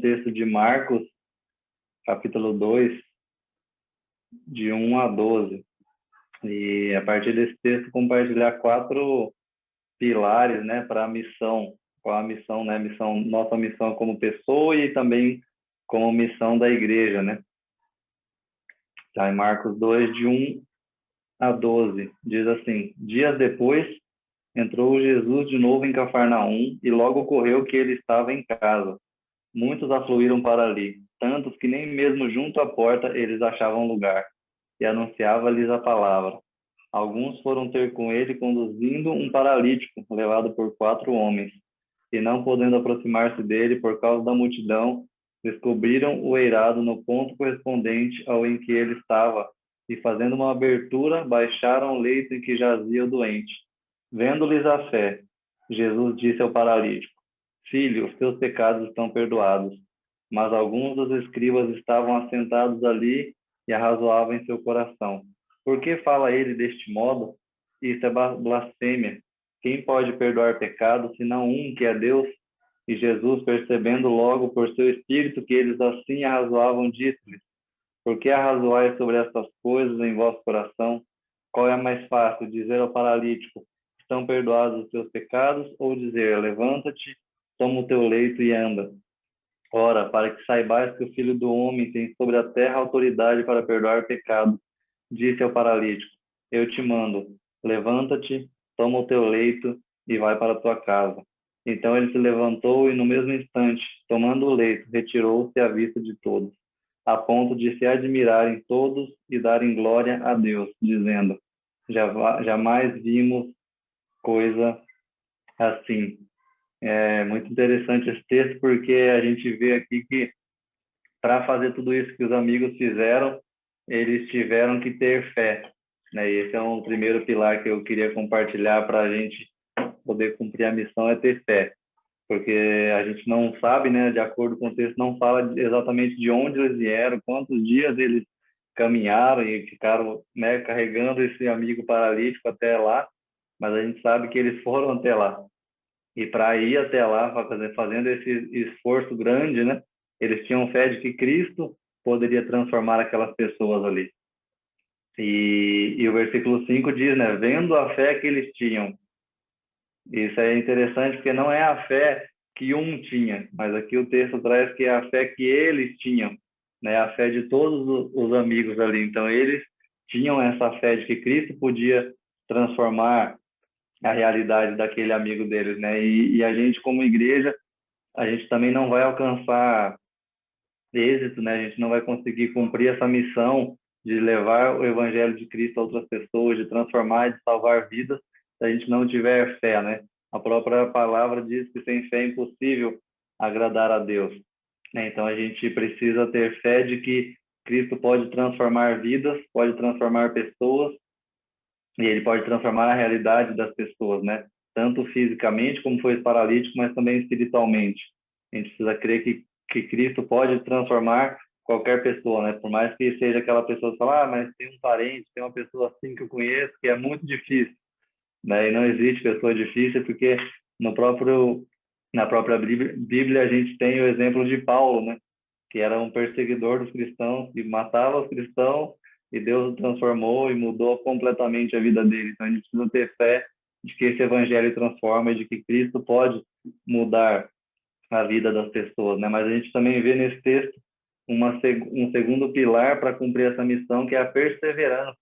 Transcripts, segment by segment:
texto de Marcos, capítulo 2, de 1 a 12. E a partir desse texto compartilhar 4 pilares, né, para a missão. Qual a missão, né? Nossa missão como pessoa e também como missão da igreja, né? Tá, em Marcos 2, de 1 a 12, diz assim: Dias depois, entrou Jesus de novo em Cafarnaum e logo ocorreu que ele estava em casa. Muitos afluíram para ali, tantos que nem mesmo junto à porta eles achavam lugar, e anunciava-lhes a palavra. Alguns foram ter com ele conduzindo um paralítico, levado por 4 homens, e não podendo aproximar-se dele por causa da multidão, descobriram o eirado no ponto correspondente ao em que ele estava, e fazendo uma abertura, baixaram o leito em que jazia o doente. Vendo-lhes a fé, Jesus disse ao paralítico: Filho, os teus pecados estão perdoados. Mas alguns dos escribas estavam assentados ali e arrazoavam em seu coração: Por que fala ele deste modo? Isso é blasfêmia. Quem pode perdoar pecado, senão um, que é Deus? E Jesus, percebendo logo por seu espírito que eles assim arrazoavam, disse-lhes: Por que arrazoais sobre estas coisas em vosso coração? Qual é mais fácil, dizer ao paralítico: Estão perdoados os teus pecados? Ou dizer: Levanta-te, toma o teu leito e anda? Ora, para que saibais que o Filho do Homem tem sobre a terra autoridade para perdoar pecados, disse ao paralítico: Eu te mando, levanta-te, toma o teu leito e vai para a tua casa. Então ele se levantou e, no mesmo instante, tomando o leito, retirou-se à vista de todos, a ponto de se admirarem todos e darem glória a Deus, dizendo: Jamais vimos coisa assim. É muito interessante esse texto, porque a gente vê aqui que, para fazer tudo isso que os amigos fizeram, eles tiveram que ter fé, né? E esse é um primeiro pilar que eu queria compartilhar para a gente poder cumprir a missão, é ter fé, porque a gente não sabe, né? De acordo com o texto, não fala exatamente de onde eles vieram, quantos dias eles caminharam e ficaram, né, carregando esse amigo paralítico até lá, mas a gente sabe que eles foram até lá. E para ir até lá, fazendo esse esforço grande, né? Eles tinham fé de que Cristo poderia transformar aquelas pessoas ali. E o versículo 5 diz, né? Vendo a fé que eles tinham. Isso é interessante porque não é a fé que um tinha, mas aqui o texto traz que é a fé que eles tinham, né? A fé de todos os amigos ali. Então, eles tinham essa fé de que Cristo podia transformar a realidade daquele amigo deles, né? E a gente, como igreja, a gente também não vai alcançar êxito, né? A gente não vai conseguir cumprir essa missão de levar o evangelho de Cristo a outras pessoas, de transformar, de salvar vidas, se a gente não tiver fé, né? A própria palavra diz que sem fé é impossível agradar a Deus, né? Então a gente precisa ter fé de que Cristo pode transformar vidas, pode transformar pessoas, e ele pode transformar a realidade das pessoas, né? Tanto fisicamente, como foi esse paralítico, mas também espiritualmente. A gente precisa crer que Cristo pode transformar qualquer pessoa, né? Por mais que seja aquela pessoa que fala: mas tem um parente, tem uma pessoa assim que eu conheço, que é muito difícil, né? E não existe pessoa difícil, porque no próprio na própria Bíblia a gente tem o exemplo de Paulo, né? Que era um perseguidor dos cristãos, que matava os cristãos, e Deus o transformou e mudou completamente a vida dele. Então a gente precisa ter fé de que esse evangelho transforma e de que Cristo pode mudar a vida das pessoas, né? Mas a gente também vê nesse texto um segundo pilar para cumprir essa missão, que é a perseverança.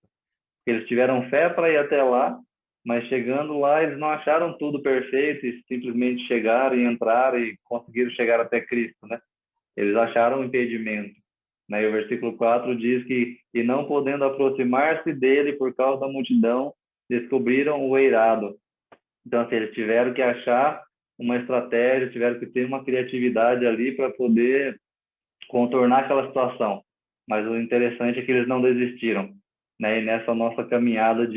Eles tiveram fé para ir até lá, mas chegando lá eles não acharam tudo perfeito e simplesmente chegaram e entraram e conseguiram chegar até Cristo, né? Eles acharam um impedimento, né? E o versículo 4 diz que, e não podendo aproximar-se dele por causa da multidão, descobriram o eirado. Então, assim, eles tiveram que achar uma estratégia, tiveram que ter uma criatividade ali para poder contornar aquela situação. Mas o interessante é que eles não desistiram, né? E nessa nossa caminhada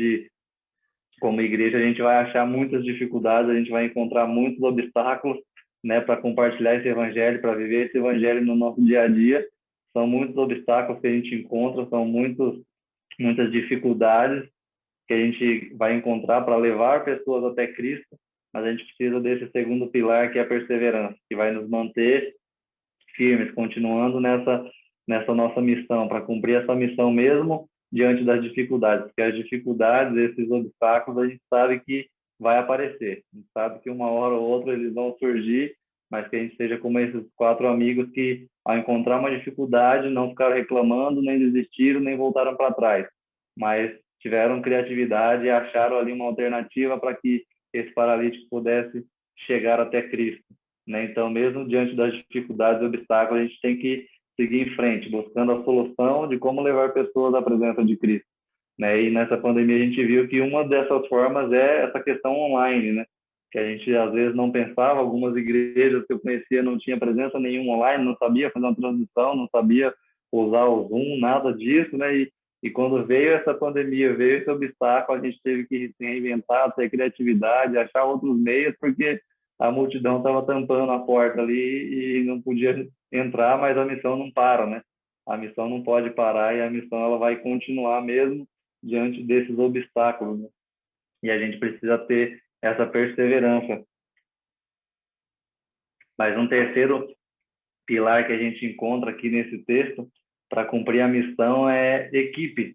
como igreja, a gente vai achar muitas dificuldades, a gente vai encontrar muitos obstáculos, né, para compartilhar esse evangelho, para viver esse evangelho no nosso dia a dia. São muitos obstáculos que a gente encontra, são muitas dificuldades que a gente vai encontrar para levar pessoas até Cristo, mas a gente precisa desse segundo pilar, que é a perseverança, que vai nos manter firmes, continuando nessa nossa missão, para cumprir essa missão mesmo diante das dificuldades, porque as dificuldades, esses obstáculos, a gente sabe que vai aparecer, a gente sabe que uma hora ou outra eles vão surgir, mas que a gente seja como esses 4 amigos que, ao encontrar uma dificuldade, não ficaram reclamando, nem desistiram, nem voltaram para trás, mas tiveram criatividade e acharam ali uma alternativa para que esse paralítico pudesse chegar até Cristo, né? Então, mesmo diante das dificuldades e obstáculos, a gente tem que seguir em frente, buscando a solução de como levar pessoas à presença de Cristo, né? E nessa pandemia a gente viu que uma dessas formas é essa questão online, né? Que a gente às vezes não pensava, algumas igrejas que eu conhecia não tinha presença nenhuma online, não sabia fazer uma transmissão, não sabia usar o Zoom, nada disso, né? E quando veio essa pandemia, veio esse obstáculo, a gente teve que se reinventar, ter criatividade, achar outros meios, porque a multidão estava tampando a porta ali e não podia entrar, mas a missão não para, né? A missão não pode parar e a missão ela vai continuar mesmo diante desses obstáculos, né? E a gente precisa ter essa perseverança. Mas um terceiro pilar que a gente encontra aqui nesse texto para cumprir a missão é equipe.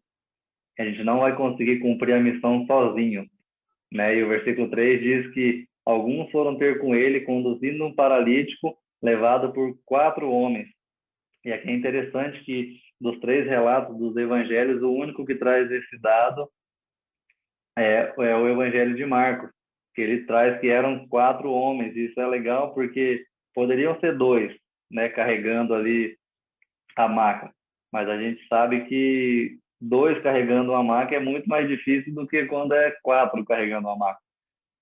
A gente não vai conseguir cumprir a missão sozinho, né? E o versículo 3 diz que alguns foram ter com ele, conduzindo um paralítico, levado por 4 homens. E aqui é interessante que, dos 3 relatos dos evangelhos, o único que traz esse dado é o Evangelho de Marcos, que ele traz que eram 4 homens. E isso é legal porque poderiam ser 2, né, carregando ali a maca, mas a gente sabe que 2 carregando uma maca é muito mais difícil do que quando é 4 carregando uma maca,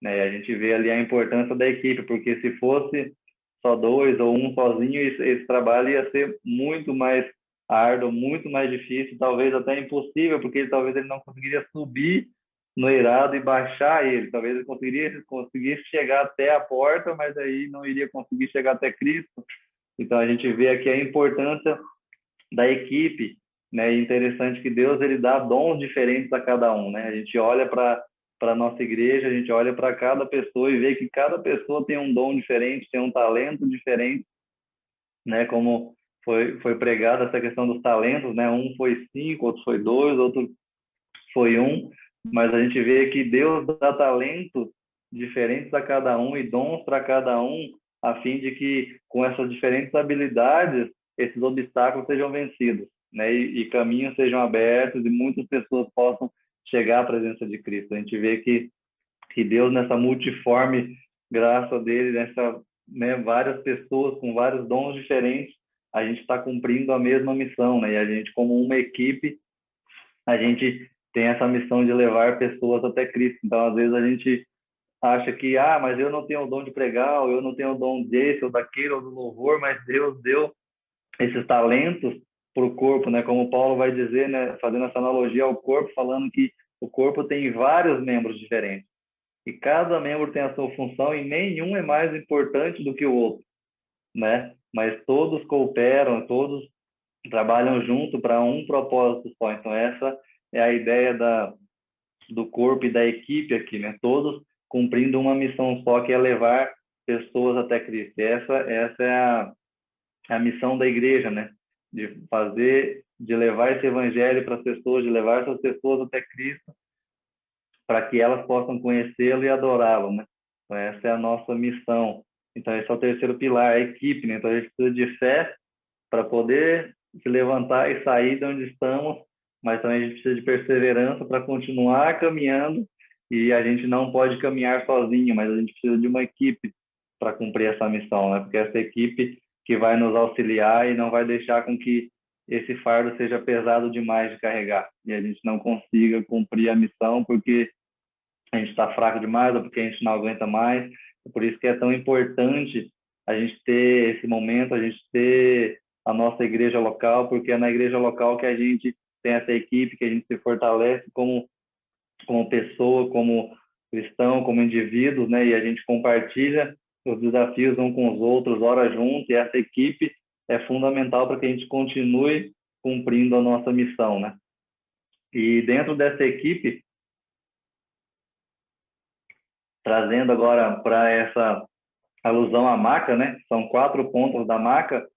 né? A gente vê ali a importância da equipe, porque se fosse só 2 ou um sozinho, esse trabalho ia ser muito mais árduo, muito mais difícil, talvez até impossível, porque talvez ele não conseguiria subir no eirado e baixar ele, talvez ele conseguisse chegar até a porta, mas aí não iria conseguir chegar até Cristo. Então a gente vê aqui a importância da equipe, né? E interessante que Deus ele dá dons diferentes a cada um, né? A gente olha para a nossa igreja, a gente olha para cada pessoa e vê que cada pessoa tem um dom diferente, tem um talento diferente, né? Como foi pregada essa questão dos talentos, né? Um foi 5, outro foi 2, outro foi um, mas a gente vê que Deus dá talentos diferentes a cada um e dons para cada um, a fim de que com essas diferentes habilidades esses obstáculos sejam vencidos, né? E caminhos sejam abertos e muitas pessoas possam chegar à presença de Cristo. A gente vê que Deus nessa multiforme graça dele, nessa, né, várias pessoas com vários dons diferentes, a gente está cumprindo a mesma missão, né? E a gente como uma equipe a gente tem essa missão de levar pessoas até Cristo. Então, às vezes, a gente acha que, mas eu não tenho o dom de pregar, ou eu não tenho o dom desse, ou daquele, ou do louvor, mas Deus deu esses talentos para o corpo, né? Como Paulo vai dizer, né? Fazendo essa analogia ao corpo, falando que o corpo tem vários membros diferentes. E cada membro tem a sua função e nenhum é mais importante do que o outro, né? Mas todos cooperam, todos trabalham junto para um propósito só. Então, essa é a ideia do corpo e da equipe aqui, né? Todos cumprindo uma missão só, que é levar pessoas até Cristo. Essa é a missão da igreja, né? De levar esse evangelho para as pessoas, de levar essas pessoas até Cristo, para que elas possam conhecê-lo e adorá-lo, né? Então, essa é a nossa missão. Então, esse é o terceiro pilar, a equipe, né? Então, a gente precisa de fé para poder se levantar e sair de onde estamos, mas também a gente precisa de perseverança para continuar caminhando, e a gente não pode caminhar sozinho, mas a gente precisa de uma equipe para cumprir essa missão, né? Porque essa equipe que vai nos auxiliar e não vai deixar com que esse fardo seja pesado demais de carregar e a gente não consiga cumprir a missão porque a gente está fraco demais ou porque a gente não aguenta mais. Por isso que é tão importante a gente ter esse momento, a gente ter a nossa igreja local, porque é na igreja local que a gente tem essa equipe, que a gente se fortalece como pessoa, como cristão, como indivíduo, né? E a gente compartilha os desafios uns com os outros, ora junto, e essa equipe é fundamental para que a gente continue cumprindo a nossa missão, né? E dentro dessa equipe, trazendo agora para essa alusão à maca, né? São 4 pontos da maca.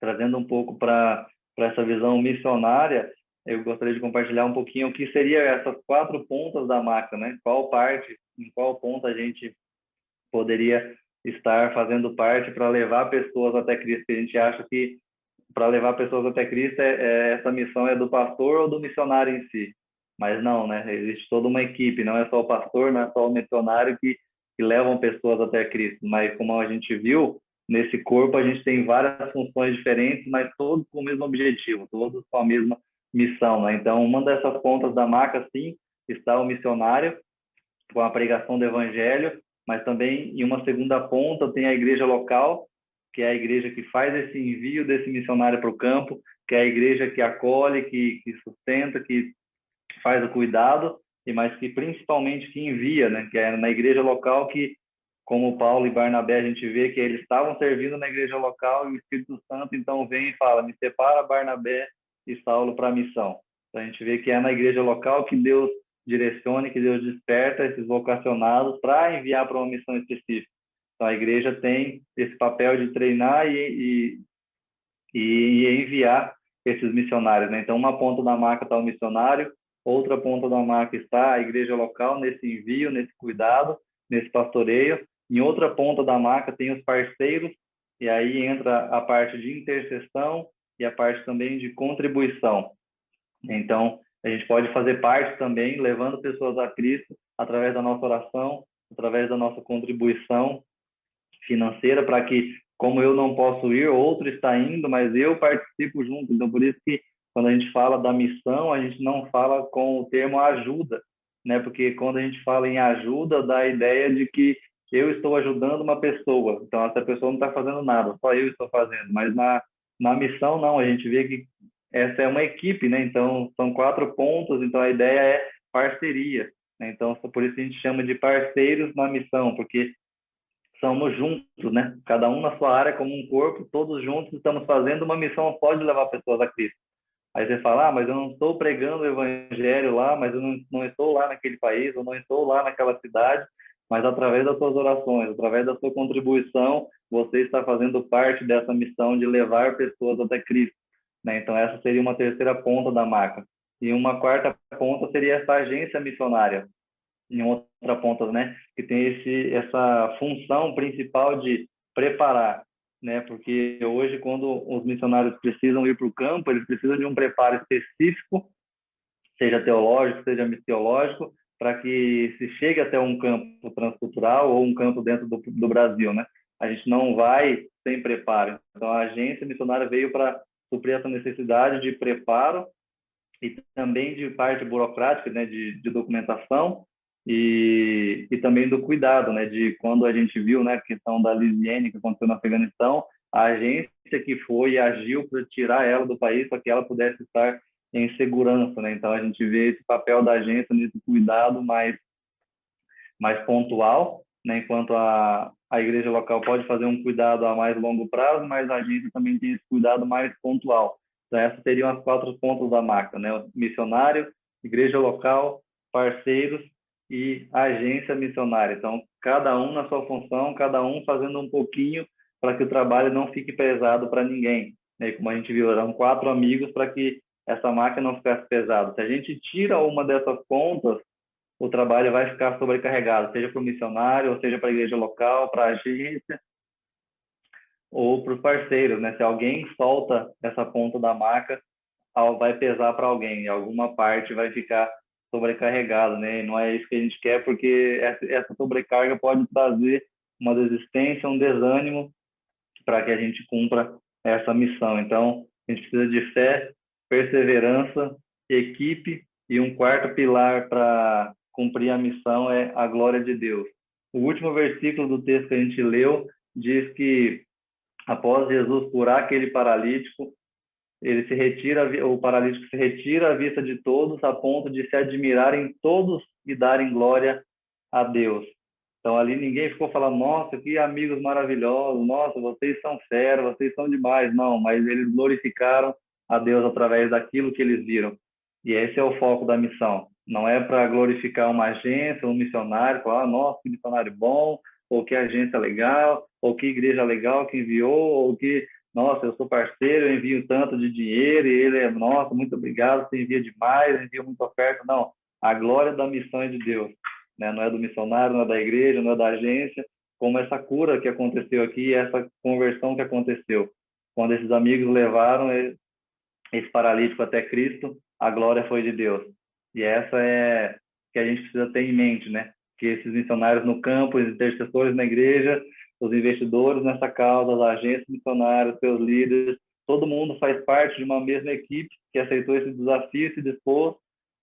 trazendo um pouco para essa visão missionária, eu gostaria de compartilhar um pouquinho o que seria essas 4 pontas da maca, né? Em qual ponta a gente poderia estar fazendo parte para levar pessoas até Cristo. A gente acha que para levar pessoas até Cristo, essa missão é do pastor ou do missionário em si. Mas não, né? Existe toda uma equipe, não é só o pastor, não é só o missionário que levam pessoas até Cristo. Mas como a gente viu, nesse corpo a gente tem várias funções diferentes, mas todos com o mesmo objetivo, todos com a mesma missão, né? Então, uma dessas pontas da maca, sim, está o missionário, com a pregação do evangelho, mas também em uma segunda ponta tem a igreja local, que é a igreja que faz esse envio desse missionário para o campo, que é a igreja que acolhe, que sustenta, que faz o cuidado, e mas que principalmente que envia, né? Que é na igreja local que, como Paulo e Barnabé, a gente vê que eles estavam servindo na igreja local e o Espírito Santo então vem e fala: me separa Barnabé e Saulo para a missão. Então a gente vê que é na igreja local que Deus direcione, que Deus desperta esses vocacionados para enviar para uma missão específica. Então a igreja tem esse papel de treinar e enviar esses missionários, né? Então uma ponta da maca está o missionário, outra ponta da maca está a igreja local nesse envio, nesse cuidado, nesse pastoreio. Em outra ponta da maca tem os parceiros, e aí entra a parte de intercessão e a parte também de contribuição. Então, a gente pode fazer parte também, levando pessoas a Cristo, através da nossa oração, através da nossa contribuição financeira, para que, como eu não posso ir, outro está indo, mas eu participo junto. Então, por isso que, quando a gente fala da missão, a gente não fala com o termo ajuda, né? Porque quando a gente fala em ajuda, dá a ideia de que eu estou ajudando uma pessoa. Então, essa pessoa não está fazendo nada, só eu estou fazendo. Mas na missão, não. A gente vê que essa é uma equipe, né? Então, são 4 pontos, então a ideia é parceria, né? Então, por isso a gente chama de parceiros na missão, porque somos juntos, né? Cada um na sua área, como um corpo, todos juntos estamos fazendo uma missão, pode levar pessoas a Cristo. Aí você fala: mas eu não estou pregando o evangelho lá, mas eu não estou lá naquele país, eu não estou lá naquela cidade, mas através das suas orações, através da sua contribuição, você está fazendo parte dessa missão de levar pessoas até Cristo, né? Então essa seria uma terceira ponta da maca. E uma quarta ponta seria essa agência missionária, em outra ponta, né? Que tem essa função principal de preparar, né? Porque hoje, quando os missionários precisam ir para o campo, eles precisam de um preparo específico, seja teológico, seja missiológico, para que se chegue até um campo transcultural ou um campo dentro do Brasil, né? A gente não vai sem preparo. Então, a agência missionária veio para suprir essa necessidade de preparo e também de parte burocrática, né, de documentação e também do cuidado, né, de quando a gente viu, né, a questão da Lisiane que aconteceu no Afeganistão, a agência que foi e agiu para tirar ela do país para que ela pudesse estar em segurança, né? Então a gente vê esse papel da agência nesse cuidado mais pontual, né? Enquanto a igreja local pode fazer um cuidado a mais longo prazo, mas a agência também tem esse cuidado mais pontual. Então, essas seriam as 4 pontas da maca, né? O missionário, igreja local, parceiros e agência missionária. Então, cada um na sua função, cada um fazendo um pouquinho para que o trabalho não fique pesado para ninguém, né? Como a gente viu, eram 4 amigos para que essa máquina não ficasse pesada. Se a gente tira uma dessas pontas, o trabalho vai ficar sobrecarregado, seja para o missionário, ou seja para a igreja local, para a agência, ou para os parceiros, né? Se alguém solta essa ponta da maca, vai pesar para alguém, e alguma parte vai ficar sobrecarregada, né? E não é isso que a gente quer, porque essa sobrecarga pode trazer uma desistência, um desânimo para que a gente cumpra essa missão. Então, a gente precisa de fé, perseverança, equipe e um quarto pilar para cumprir a missão é a glória de Deus. O último versículo do texto que a gente leu diz que após Jesus curar aquele paralítico, ele se retira, o paralítico se retira à vista de todos, a ponto de se admirarem todos e darem glória a Deus. Então ali ninguém ficou falando: nossa, que amigos maravilhosos, nossa, vocês são fera, vocês são demais. Não, mas eles glorificaram a Deus através daquilo que eles viram. E esse é o foco da missão. Não é para glorificar uma agência, um missionário, falar: nossa, que missionário bom, ou que agência legal, ou que igreja legal que enviou, ou que nossa, eu sou parceiro, eu envio tanto de dinheiro, e ele é, nossa, muito obrigado, você envia demais, envia muita oferta. Não, a glória da missão é de Deus, né? Não é do missionário, não é da igreja, não é da agência, como essa cura que aconteceu aqui, essa conversão que aconteceu. Quando esses amigos levaram esse paralítico até Cristo, a glória foi de Deus. E essa é que a gente precisa ter em mente, né? Que esses missionários no campo, os intercessores na igreja, os investidores nessa causa, as agências missionárias, seus líderes, todo mundo faz parte de uma mesma equipe que aceitou esse desafio e se dispôs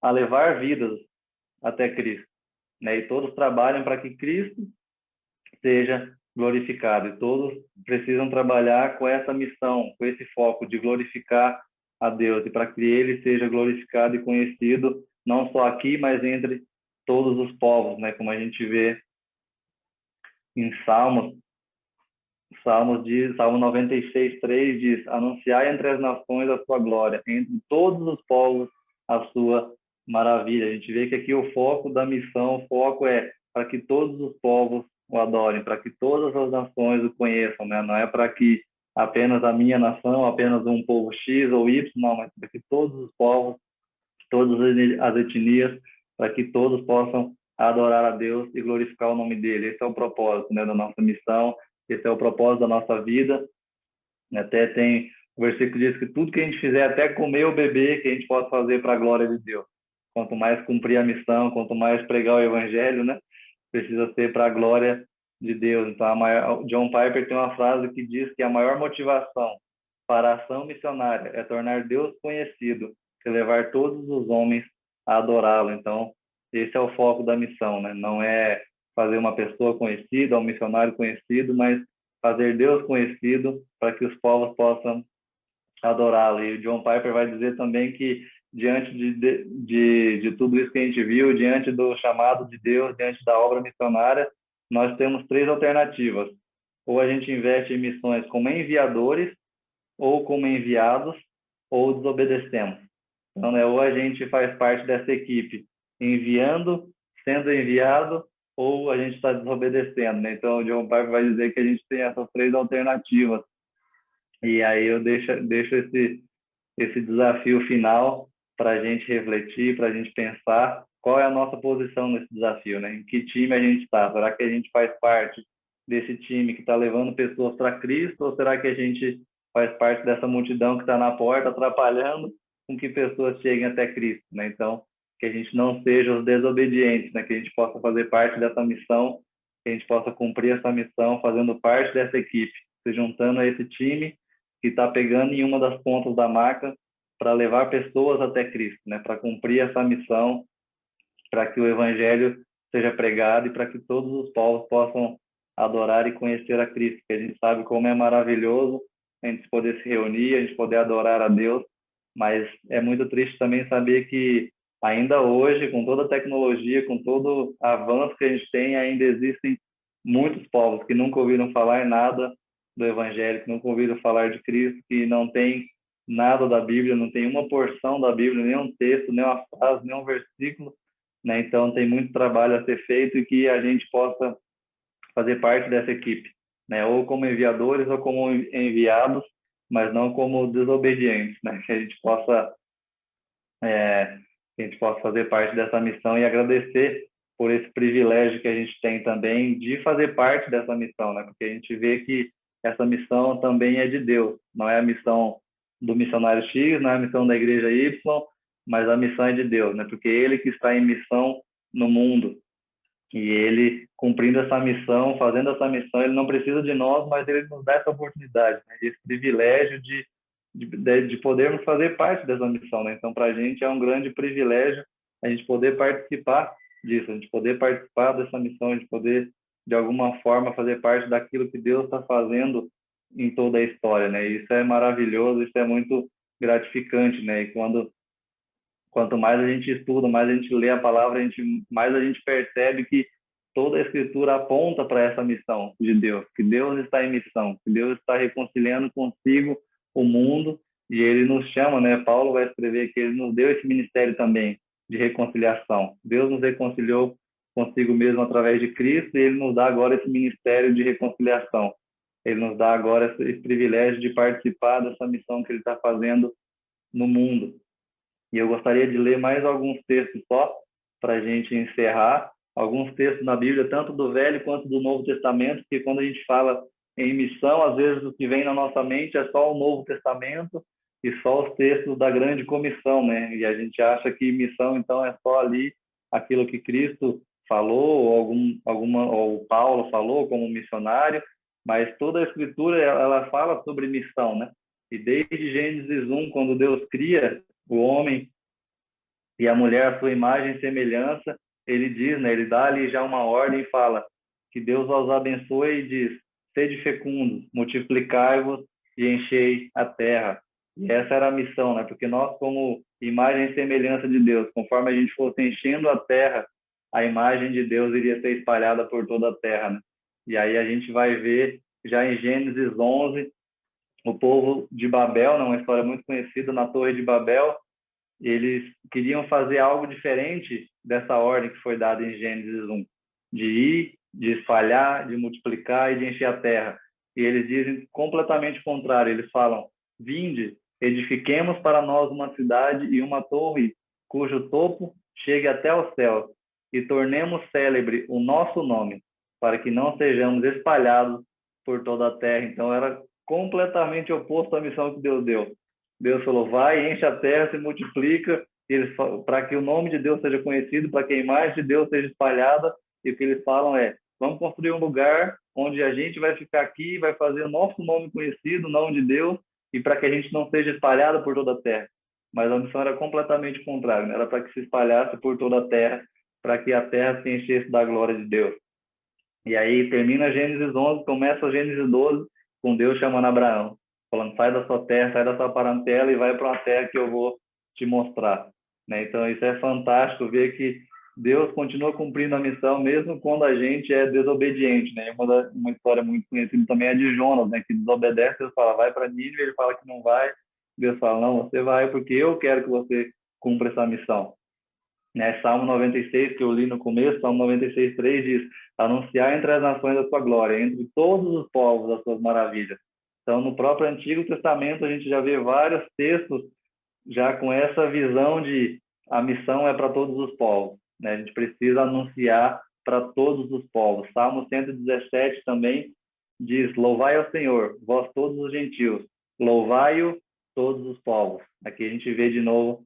a levar vidas até Cristo, né? E todos trabalham para que Cristo seja glorificado. E todos precisam trabalhar com essa missão, com esse foco de glorificar a Deus e para que ele seja glorificado e conhecido não só aqui, mas entre todos os povos, né? Como a gente vê em Salmos, Salmo 96:3 diz: anunciai entre as nações a sua glória, entre todos os povos a sua maravilha. A gente vê que aqui o foco da missão, o foco é para que todos os povos o adorem, para que todas as nações o conheçam, né? Não é para que apenas a minha nação, apenas um povo X ou Y, não, mas para que todos os povos, todas as etnias, para que todos possam adorar a Deus e glorificar o nome dele. Esse é o propósito, né, da nossa missão, esse é o propósito da nossa vida. Até tem o versículo que diz que tudo que a gente fizer, até comer ou beber, que a gente possa fazer para a glória de Deus. Quanto mais cumprir a missão, quanto mais pregar o evangelho, né, precisa ser para a glória de Deus. Então, John Piper tem uma frase que diz que a maior motivação para a ação missionária é tornar Deus conhecido e levar todos os homens a adorá-lo. Então, esse é o foco da missão, né? Não é fazer uma pessoa conhecida, um missionário conhecido, mas fazer Deus conhecido para que os povos possam adorá-lo. E o John Piper vai dizer também que diante de tudo isso que a gente viu, diante do chamado de Deus, diante da obra missionária, nós temos três alternativas. Ou a gente investe em missões como enviadores, ou como enviados, ou desobedecemos. Então, né, ou a gente faz parte dessa equipe enviando, sendo enviado, ou a gente está desobedecendo, né? Então, o John Piper vai dizer que a gente tem essas três alternativas. E aí eu deixo esse desafio final para a gente refletir, para a gente pensar qual é a nossa posição nesse desafio, né? Em que time a gente está? Será que a gente faz parte desse time que está levando pessoas para Cristo, ou será que a gente faz parte dessa multidão que está na porta atrapalhando com que pessoas cheguem até Cristo, né? Então, que a gente não seja os desobedientes, né? Que a gente possa fazer parte dessa missão, que a gente possa cumprir essa missão fazendo parte dessa equipe, se juntando a esse time que está pegando em uma das pontas da maca para levar pessoas até Cristo, né? Para cumprir essa missão, para que o evangelho seja pregado e para que todos os povos possam adorar e conhecer a Cristo, que a gente sabe como é maravilhoso a gente poder se reunir, a gente poder adorar a Deus, mas é muito triste também saber que ainda hoje, com toda a tecnologia, com todo o avanço que a gente tem, ainda existem muitos povos que nunca ouviram falar em nada do Evangelho, que nunca ouviram falar de Cristo, que não tem nada da Bíblia, não tem uma porção da Bíblia, nem um texto, nem uma frase, nem um versículo, né? Então tem muito trabalho a ser feito e que a gente possa fazer parte dessa equipe, né? Ou como enviadores ou como enviados, mas não como desobedientes, né? Que a gente possa fazer parte dessa missão e agradecer por esse privilégio que a gente tem também de fazer parte dessa missão, né? Porque a gente vê que essa missão também é de Deus, não é a missão do missionário X, não é a missão da igreja Y, mas a missão é de Deus, né? Porque ele que está em missão no mundo, e ele, cumprindo essa missão, fazendo essa missão, ele não precisa de nós, mas ele nos dá essa oportunidade, né? Esse privilégio de podermos fazer parte dessa missão, né? Então, para a gente é um grande privilégio a gente poder participar disso, a gente poder participar dessa missão, a gente poder, de alguma forma, fazer parte daquilo que Deus está fazendo em toda a história, né? Isso é maravilhoso, isso é muito gratificante, né? E quanto mais a gente estuda, mais a gente lê a palavra, mais a gente percebe que toda a Escritura aponta para essa missão de Deus, que Deus está em missão, que Deus está reconciliando consigo o mundo e ele nos chama, né? Paulo vai escrever que ele nos deu esse ministério também de reconciliação. Deus nos reconciliou consigo mesmo através de Cristo e ele nos dá agora esse ministério de reconciliação. ele nos dá agora esse privilégio de participar dessa missão que ele está fazendo no mundo. E eu gostaria de ler mais alguns textos só, para a gente encerrar, alguns textos na Bíblia, tanto do Velho quanto do Novo Testamento, porque quando a gente fala em missão, às vezes o que vem na nossa mente é só o Novo Testamento e só os textos da grande comissão, né? E a gente acha que missão, então, é só ali aquilo que Cristo falou, ou Paulo falou como missionário, mas toda a Escritura, ela fala sobre missão, né? E desde Gênesis 1, quando Deus cria o homem e a mulher à sua imagem e semelhança, ele diz, né, ele dá ali já uma ordem e fala que Deus os abençoe e diz: sede fecundos, multiplicai-vos e enchei a terra. E essa era a missão, né? Porque nós, como imagem e semelhança de Deus, conforme a gente fosse enchendo a terra, a imagem de Deus iria ser espalhada por toda a terra, né? E aí a gente vai ver já em Gênesis 11, o povo de Babel, né, uma história muito conhecida, na Torre de Babel, eles queriam fazer algo diferente dessa ordem que foi dada em Gênesis 1, de ir, de espalhar, de multiplicar e de encher a terra. E eles dizem completamente o contrário, eles falam: vinde, edifiquemos para nós uma cidade e uma torre cujo topo chegue até o céu, e tornemos célebre o nosso nome, para que não sejamos espalhados por toda a terra. Então era completamente oposto à missão que Deus deu. Deus falou: vai, enche a terra, se multiplica, para que o nome de Deus seja conhecido, para que a imagem de Deus seja espalhada. E o que eles falam é: vamos construir um lugar onde a gente vai ficar aqui, vai fazer o nosso nome conhecido, o nome de Deus, e para que a gente não seja espalhado por toda a terra. Mas a missão era completamente contrária, né? Era para que se espalhasse por toda a terra, para que a terra se enchesse da glória de Deus. E aí termina Gênesis 11, começa Gênesis 12, com Deus chamando Abraão, falando: sai da sua terra, sai da sua parentela e vai para uma terra que eu vou te mostrar. Né? Então isso é fantástico, ver que Deus continua cumprindo a missão mesmo quando a gente é desobediente. Né? Uma história muito conhecida também é de Jonas, né? Que desobedece. Deus fala: vai para Nínive, ele fala que não vai. Deus fala: não, você vai porque eu quero que você cumpra essa missão. Né? Salmo 96, que eu li no começo, Salmo 96:3 diz: anunciar entre as nações a sua glória, entre todos os povos as suas maravilhas. Então, no próprio Antigo Testamento, a gente já vê vários textos já com essa visão de a missão é para todos os povos. Né? A gente precisa anunciar para todos os povos. Salmo 117 também diz: louvai ao Senhor, vós todos os gentios, louvai-o todos os povos. Aqui a gente vê de novo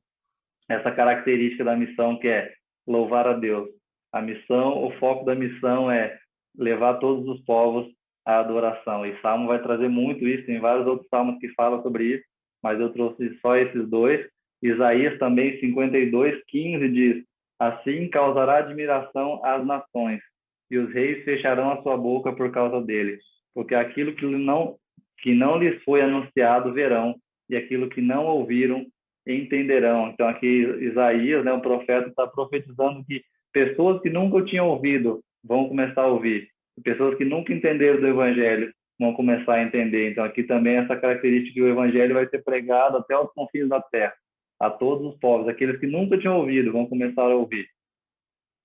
essa característica da missão, que é louvar a Deus. A missão, o foco da missão é levar todos os povos à adoração. E Salmo vai trazer muito isso, tem vários outros salmos que falam sobre isso, mas eu trouxe só esses dois. Isaías também, 52:15 diz: assim causará admiração às nações, e os reis fecharão a sua boca por causa dele, porque aquilo que não lhes foi anunciado verão, e aquilo que não ouviram entenderão. Então aqui Isaías, né, o profeta, está profetizando que pessoas que nunca tinham ouvido vão começar a ouvir, e pessoas que nunca entenderam do evangelho vão começar a entender. Então aqui também essa característica que o evangelho vai ser pregado até os confins da terra, a todos os povos. Aqueles que nunca tinham ouvido vão começar a ouvir.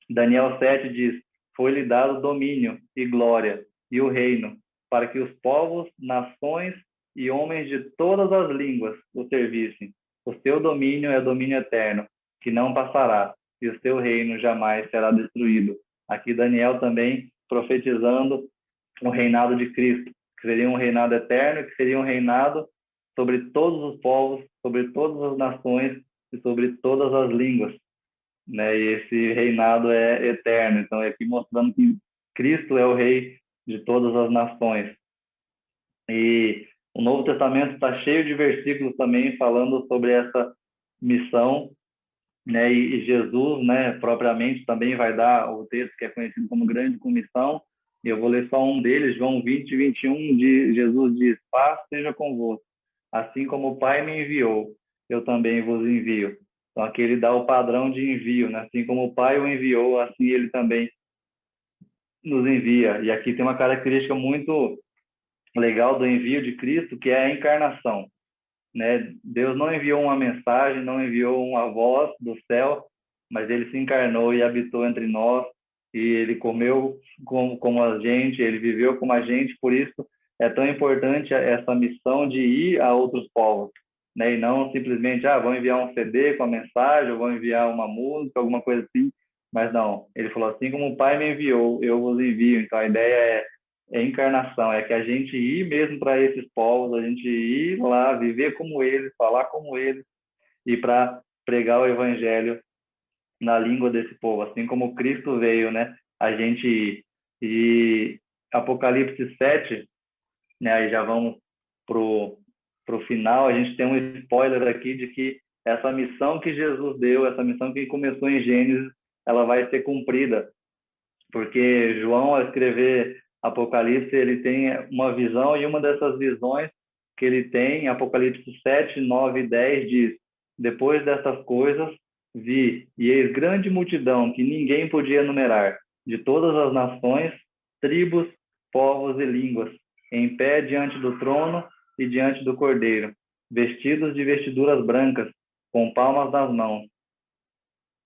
Daniel 7 diz: foi-lhe dado domínio e glória e o reino, para que os povos, nações e homens de todas as línguas o servissem. O seu domínio é domínio eterno, que não passará, e o seu reino jamais será destruído. Aqui Daniel também profetizando o reinado de Cristo, que seria um reinado eterno, que seria um reinado sobre todos os povos, sobre todas as nações e sobre todas as línguas. Né? E esse reinado é eterno. Então, é aqui mostrando que Cristo é o rei de todas as nações. E o Novo Testamento está cheio de versículos também falando sobre essa missão, né? E Jesus, né, propriamente também vai dar o texto que é conhecido como Grande Comissão. E eu vou ler só um deles, João 20:21, de Jesus diz: paz seja convosco, assim como o Pai me enviou, eu também vos envio. Então aqui ele dá o padrão de envio, né? Assim como o Pai o enviou, assim ele também nos envia. E aqui tem uma característica muito legal do envio de Cristo, que é a encarnação. Né? Deus não enviou uma mensagem, não enviou uma voz do céu, mas ele se encarnou e habitou entre nós, e ele comeu como a gente, ele viveu como a gente. Por isso é tão importante essa missão de ir a outros povos, né? E não simplesmente, vão enviar um CD com a mensagem, ou vão enviar uma música, alguma coisa assim. Mas não, ele falou assim como o Pai me enviou, eu vos envio. Então a ideia é encarnação, é que a gente ir mesmo para esses povos, a gente ir lá, viver como eles, falar como eles, e para pregar o evangelho na língua desse povo, assim como Cristo veio, né? A gente ir. E Apocalipse 7, né? Aí já vamos pro final, a gente tem um spoiler aqui de que essa missão que Jesus deu, essa missão que começou em Gênesis, ela vai ser cumprida, porque João, ao escrever Apocalipse, ele tem uma visão, e uma dessas visões que ele tem, em Apocalipse 7, 9 e 10, diz: depois dessas coisas, vi, e eis grande multidão, que ninguém podia enumerar, de todas as nações, tribos, povos e línguas, em pé diante do trono e diante do Cordeiro, vestidos de vestiduras brancas, com palmas nas mãos,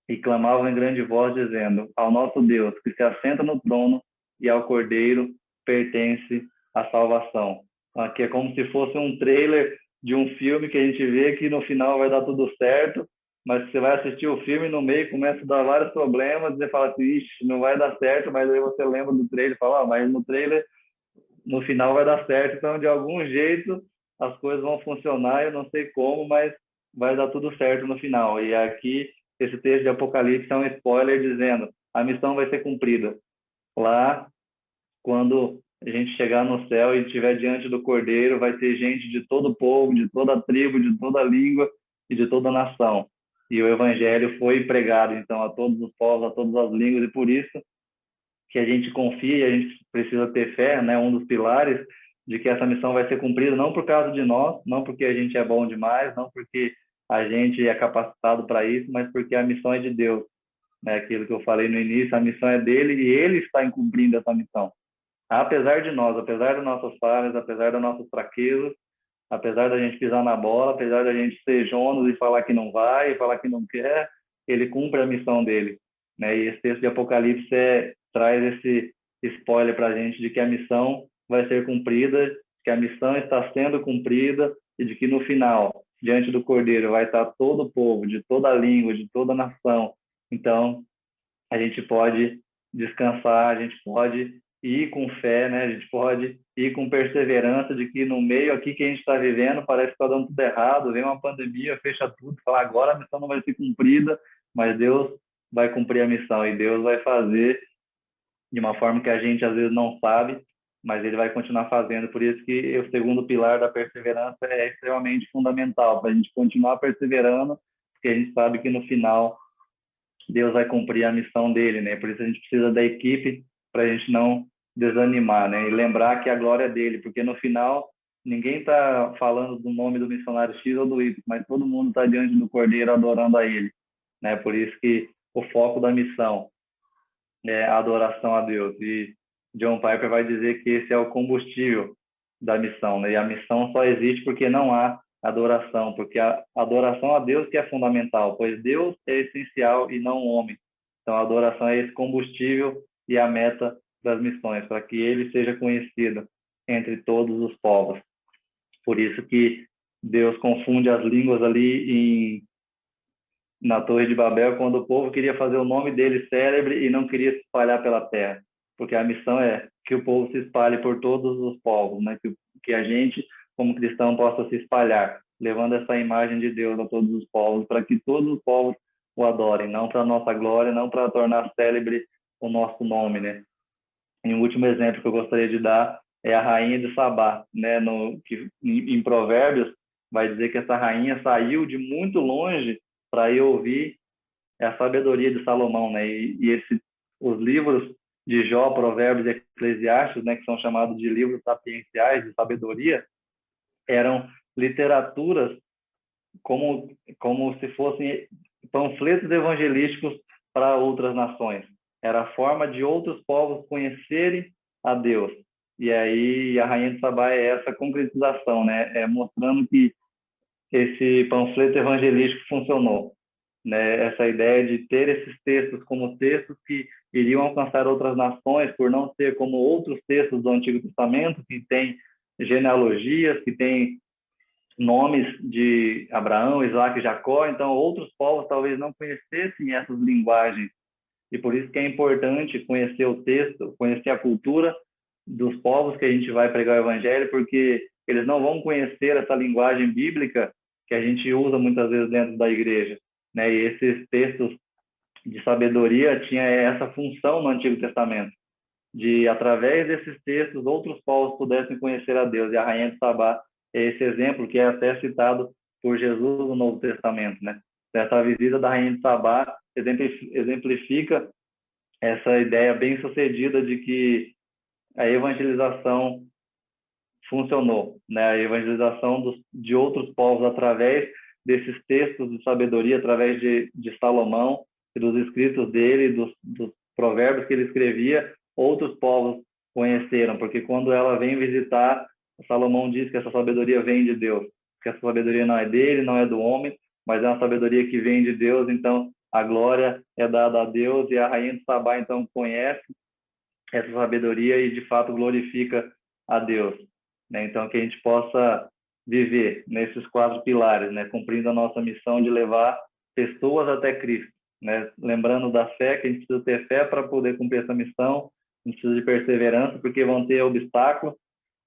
e clamavam em grande voz, dizendo: ao nosso Deus, que se assenta no trono, e ao Cordeiro pertence a salvação. Aqui é como se fosse um trailer de um filme que a gente vê que no final vai dar tudo certo, mas você vai assistir o filme e no meio começa a dar vários problemas, e você fala assim: ixi, não vai dar certo, mas aí você lembra do trailer e fala: mas no trailer, no final vai dar certo, então de algum jeito as coisas vão funcionar, eu não sei como, mas vai dar tudo certo no final. E aqui, esse texto de Apocalipse é um spoiler dizendo: a missão vai ser cumprida. Lá, quando a gente chegar no céu e estiver diante do Cordeiro, vai ter gente de todo o povo, de toda a tribo, de toda a língua e de toda a nação. E o evangelho foi pregado, então, a todos os povos, a todas as línguas, e por isso que a gente confia e a gente precisa ter fé, né? Um dos pilares de que essa missão vai ser cumprida, não por causa de nós, não porque a gente é bom demais, não porque a gente é capacitado para isso, mas porque a missão é de Deus, né? Aquilo que eu falei no início, a missão é dele e ele está cumprindo essa missão. Apesar de nós, apesar das nossas falhas, apesar das nossas fraquezas, apesar da gente pisar na bola, apesar da gente ser jonos e falar que não vai, e falar que não quer, ele cumpre a missão dele, né? E esse texto de Apocalipse traz esse spoiler para a gente de que a missão vai ser cumprida, que a missão está sendo cumprida e de que no final, diante do Cordeiro, vai estar todo o povo, de toda a língua, de toda a nação. Então, a gente pode descansar, a gente pode ir com fé, né? A gente pode ir com perseverança de que no meio aqui que a gente está vivendo parece que está dando tudo errado, vem uma pandemia, fecha tudo, fala agora a missão não vai ser cumprida, mas Deus vai cumprir a missão e Deus vai fazer de uma forma que a gente às vezes não sabe, mas ele vai continuar fazendo. Por isso que o segundo pilar da perseverança é extremamente fundamental, para a gente continuar perseverando, porque a gente sabe que no final Deus vai cumprir a missão dele, né? Por isso a gente precisa da equipe para a gente não desanimar, né? E lembrar que a glória é dele, porque no final ninguém está falando do nome do missionário X ou do Y, mas todo mundo está diante do Cordeiro adorando a ele, né? Por isso que o foco da missão é a adoração a Deus. E John Piper vai dizer que esse é o combustível da missão, né? E a missão só existe porque não há adoração, porque a adoração a Deus que é fundamental, pois Deus é essencial e não o homem. Então a adoração é esse combustível e a meta das missões, para que ele seja conhecido entre todos os povos. Por isso que Deus confunde as línguas ali na Torre de Babel, quando o povo queria fazer o nome dele célebre e não queria se espalhar pela terra, porque a missão é que o povo se espalhe por todos os povos, né? Que a gente, como cristão, possa se espalhar, levando essa imagem de Deus a todos os povos, para que todos os povos o adorem, não para nossa glória, não para tornar célebre o nosso nome, né? E um último exemplo que eu gostaria de dar é a rainha de Sabá, né? Em Provérbios vai dizer que essa rainha saiu de muito longe para ir ouvir a sabedoria de Salomão, né? Os livros de Jó, Provérbios e Eclesiastes, né, que são chamados de livros sapienciais de sabedoria, eram literaturas como se fossem panfletos evangelísticos para outras nações. Era a forma de outros povos conhecerem a Deus. E aí a Rainha de Sabá é essa concretização, né? É mostrando que esse panfleto evangelístico funcionou, né? Essa ideia de ter esses textos como textos que iriam alcançar outras nações, por não ser como outros textos do Antigo Testamento, que tem genealogias, que têm nomes de Abraão, Isaac e Jacó. Então, outros povos talvez não conhecessem essas linguagens. E por isso que é importante conhecer o texto, conhecer a cultura dos povos que a gente vai pregar o evangelho, porque eles não vão conhecer essa linguagem bíblica que a gente usa muitas vezes dentro da igreja, né? E esses textos de sabedoria tinha essa função no Antigo Testamento, de através desses textos outros povos pudessem conhecer a Deus. E a rainha de Sabá é esse exemplo que é até citado por Jesus no Novo Testamento, né? Essa visita da rainha de Sabá exemplifica essa ideia bem sucedida de que a evangelização funcionou, né? A evangelização de outros povos através desses textos de sabedoria, através de Salomão e dos escritos dele, dos provérbios que ele escrevia, outros povos conheceram, porque quando ela vem visitar, Salomão diz que essa sabedoria vem de Deus, que essa sabedoria não é dele, não é do homem, mas é uma sabedoria que vem de Deus. Então a glória é dada a Deus, e a rainha de Sabá então conhece essa sabedoria e de fato glorifica a Deus, né? Então que a gente possa viver nesses 4 pilares, né? Cumprindo a nossa missão de levar pessoas até Cristo, né? Lembrando da fé, que a gente precisa ter fé para poder cumprir essa missão, a gente precisa de perseverança, porque vão ter obstáculos,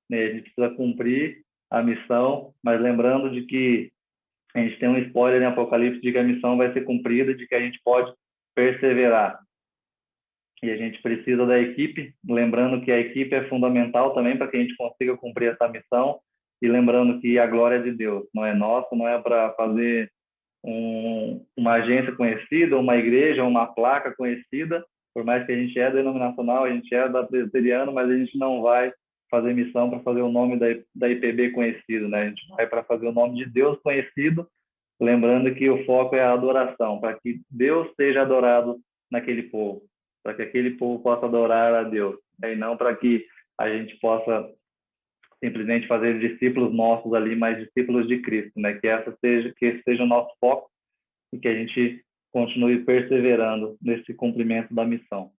né? A gente precisa cumprir a missão, mas lembrando de que a gente tem um spoiler em Apocalipse de que a missão vai ser cumprida, de que a gente pode perseverar. E a gente precisa da equipe, lembrando que a equipe é fundamental também para que a gente consiga cumprir essa missão, e lembrando que a glória é de Deus, não é nossa, não é para fazer uma agência conhecida, uma igreja, uma placa conhecida. Por mais que a gente é denominacional, a gente é da presbiteriano, mas a gente não vai fazer missão para fazer o nome da IPB conhecido, né? A gente vai para fazer o nome de Deus conhecido, lembrando que o foco é a adoração, para que Deus seja adorado naquele povo, para que aquele povo possa adorar a Deus, né? E não para que a gente possa simplesmente fazer discípulos nossos ali, mas discípulos de Cristo, né? Que esse seja o nosso foco, e que a gente continue perseverando nesse cumprimento da missão.